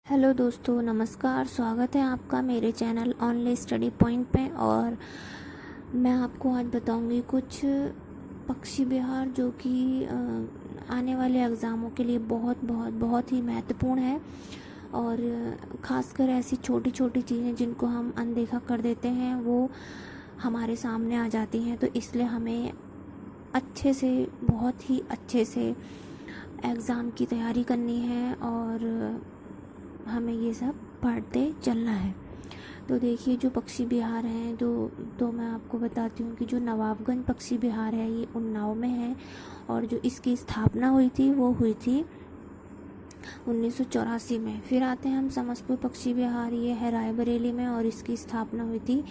Hello दोस्तों, नमस्कार। स्वागत है आपका मेरे चैनल ऑनलाइन स्टडी पॉइंट पे। और मैं आपको आज बताऊंगी कुछ पक्षी विहार जो कि आने वाले एग्ज़ामों के लिए बहुत बहुत बहुत ही महत्वपूर्ण है। और ख़ासकर ऐसी छोटी छोटी चीज़ें जिनको हम अनदेखा कर देते हैं वो हमारे सामने आ जाती हैं। तो इसलिए हमें अच्छे से, बहुत ही अच्छे से एग्ज़ाम की तैयारी करनी है और हमें ये सब पढ़ते चलना है। तो देखिए, जो पक्षी विहार हैं तो मैं आपको बताती हूँ कि जो नवाबगंज पक्षी विहार है ये उन्नाव में है। और जो इसकी स्थापना हुई थी वो हुई थी 1984 में। फिर आते हैं हम समस्तपुर पक्षी विहार, ये है रायबरेली में और इसकी स्थापना हुई थी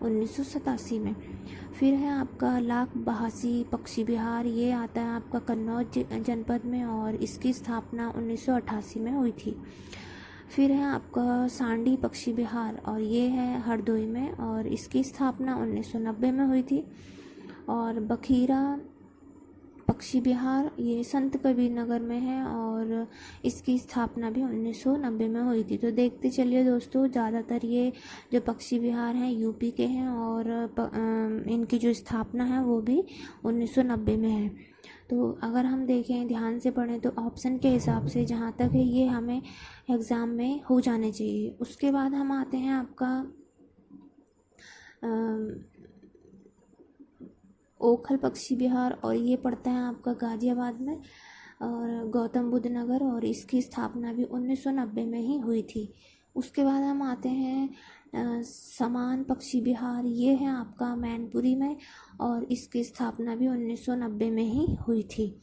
1987 में। फिर है आपका लाख बहासी पक्षी विहार, ये आता है आपका कन्नौज जनपद में और इसकी स्थापना 1988 में हुई थी। फिर है आपका सांडी पक्षी विहार और ये है हरदोई में और इसकी स्थापना 1990 में हुई थी। और बखीरा पक्षी विहार ये संत कबीर नगर में है और इसकी स्थापना भी 1990 में हुई थी। तो देखते चलिए दोस्तों, ज़्यादातर ये जो पक्षी विहार हैं यूपी के हैं और इनकी जो स्थापना है वो भी 1990 में है। तो अगर हम देखें, ध्यान से पढ़ें तो ऑप्शन के हिसाब से जहाँ तक है ये हमें एग्ज़ाम में हो जाने चाहिए। उसके बाद हम आते हैं आपका ओखल पक्षी विहार और ये पड़ता है आपका गाज़ियाबाद में और गौतम बुद्ध नगर और इसकी स्थापना भी 1990 में ही हुई थी। उसके बाद हम आते हैं समान पक्षी विहार, ये है आपका मैनपुरी में और इसकी स्थापना भी 1990 में ही हुई थी।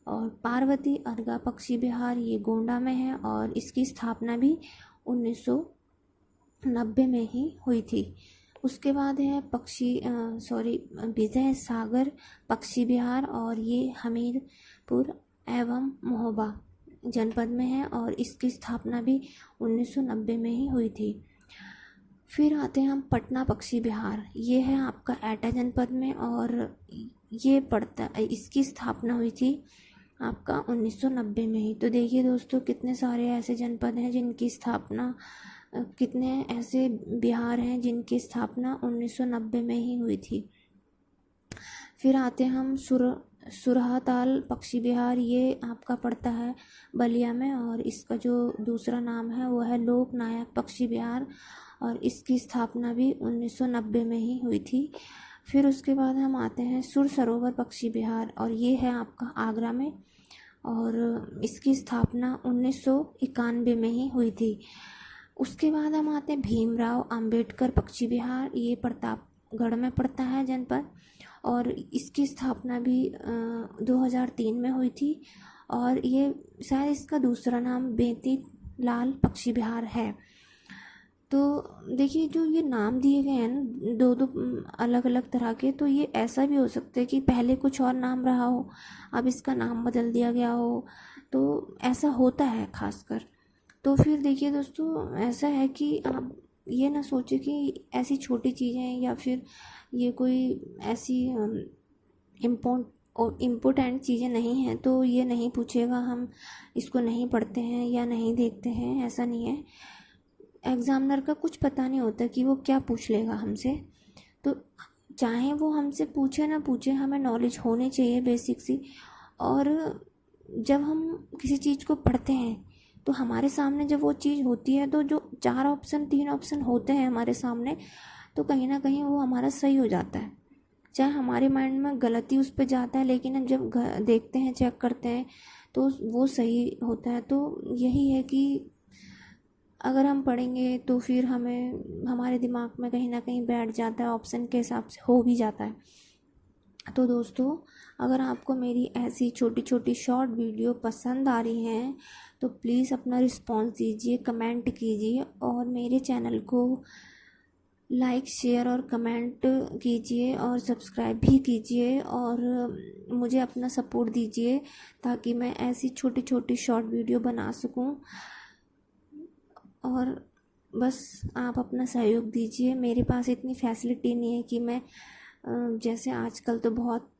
और पार्वती अर्गा पक्षी विहार ये गोंडा में है और इसकी स्थापना भी 1990 में ही हुई थी। उसके बाद है विजय सागर पक्षी विहार और ये हमीरपुर एवं महोबा जनपद में है और इसकी स्थापना भी 1990 में ही हुई थी। फिर आते हैं हम पटना पक्षी विहार, ये है आपका एटा जनपद में और इसकी स्थापना हुई थी आपका 1990 में ही। तो देखिए दोस्तों, कितने सारे ऐसे जनपद हैं जिनकी स्थापना, कितने ऐसे विहार हैं जिनकी स्थापना 1990 में ही हुई थी। फिर आते हैं हम सुरहाताल पक्षी विहार, ये आपका पड़ता है बलिया में और इसका जो दूसरा नाम है वो है लोकनायक पक्षी विहार और इसकी स्थापना भी 1990 में ही हुई थी। फिर उसके बाद हम आते हैं सुर सरोवर पक्षी विहार और ये है आपका आगरा में और इसकी स्थापना 1991 में ही हुई थी। उसके बाद हम आते हैं भीमराव अंबेडकर पक्षी विहार, ये प्रतापगढ़ में पड़ता है जनपद और इसकी स्थापना भी 2003 में हुई थी और ये शायद इसका दूसरा नाम बेती लाल पक्षी विहार है। तो देखिए, जो ये नाम दिए गए हैं ना दो अलग अलग तरह के, तो ये ऐसा भी हो सकता है कि पहले कुछ और नाम रहा हो, अब इसका नाम बदल दिया गया हो, तो ऐसा होता है खासकर। तो फिर देखिए दोस्तों, ऐसा है कि आप ये ना सोचे कि ऐसी छोटी चीज़ें या फिर ये कोई ऐसी इम्पोर्टेंट चीज़ें नहीं हैं तो ये नहीं पूछेगा, हम इसको नहीं पढ़ते हैं या नहीं देखते हैं, ऐसा नहीं है। एग्ज़ामिनर का कुछ पता नहीं होता कि वो क्या पूछ लेगा हमसे। तो चाहे वो हमसे पूछे ना पूछे, हमें नॉलेज होनी चाहिए बेसिक सी। और जब हम किसी चीज़ को पढ़ते हैं तो हमारे सामने जब वो चीज़ होती है तो जो 3 ऑप्शन होते हैं हमारे सामने, तो कहीं ना कहीं वो हमारा सही हो जाता है। चाहे हमारे माइंड में गलती उस पर जाता है, लेकिन हम जब देखते हैं, चेक करते हैं तो वो सही होता है। तो यही है कि अगर हम पढ़ेंगे तो फिर हमें हमारे दिमाग में कहीं ना कहीं बैठ जाता है, ऑप्शन के हिसाब से हो भी जाता है। तो दोस्तों, अगर आपको मेरी ऐसी छोटी छोटी शॉर्ट वीडियो पसंद आ रही हैं तो प्लीज़ अपना रिस्पॉन्स दीजिए, कमेंट कीजिए और मेरे चैनल को लाइक, शेयर और कमेंट कीजिए और सब्सक्राइब भी कीजिए और मुझे अपना सपोर्ट दीजिए ताकि मैं ऐसी छोटी छोटी शॉर्ट वीडियो बना सकूं। और बस आप अपना सहयोग दीजिए। मेरे पास इतनी फैसिलिटी नहीं है कि मैं जैसे आजकल तो बहुत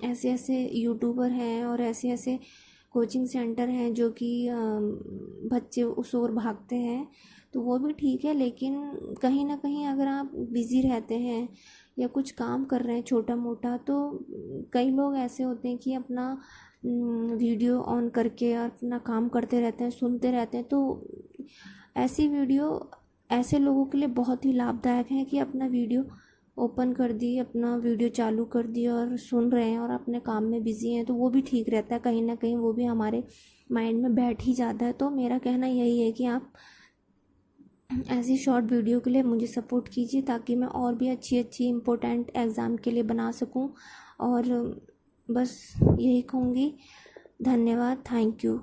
ऐसे ऐसे यूट्यूबर हैं और ऐसे ऐसे कोचिंग सेंटर हैं जो कि बच्चे उस ओर भागते हैं, तो वो भी ठीक है, लेकिन कहीं ना कहीं अगर आप बिज़ी रहते हैं या कुछ काम कर रहे हैं छोटा मोटा, तो कई लोग ऐसे होते हैं कि अपना वीडियो ऑन करके और अपना काम करते रहते हैं, सुनते रहते हैं। तो ऐसी वीडियो ऐसे लोगों के लिए बहुत ही लाभदायक है कि अपना वीडियो ओपन कर दी, अपना वीडियो चालू कर दी और सुन रहे हैं और अपने काम में बिज़ी हैं, तो वो भी ठीक रहता है। कहीं ना कहीं वो भी हमारे माइंड में बैठ ही जाता है। तो मेरा कहना यही है कि आप ऐसी शॉर्ट वीडियो के लिए मुझे सपोर्ट कीजिए, ताकि मैं और भी अच्छी अच्छी इम्पोर्टेंट एग्ज़ाम के लिए बना सकूं। और बस यही कहूँगी। धन्यवाद, थैंक यू।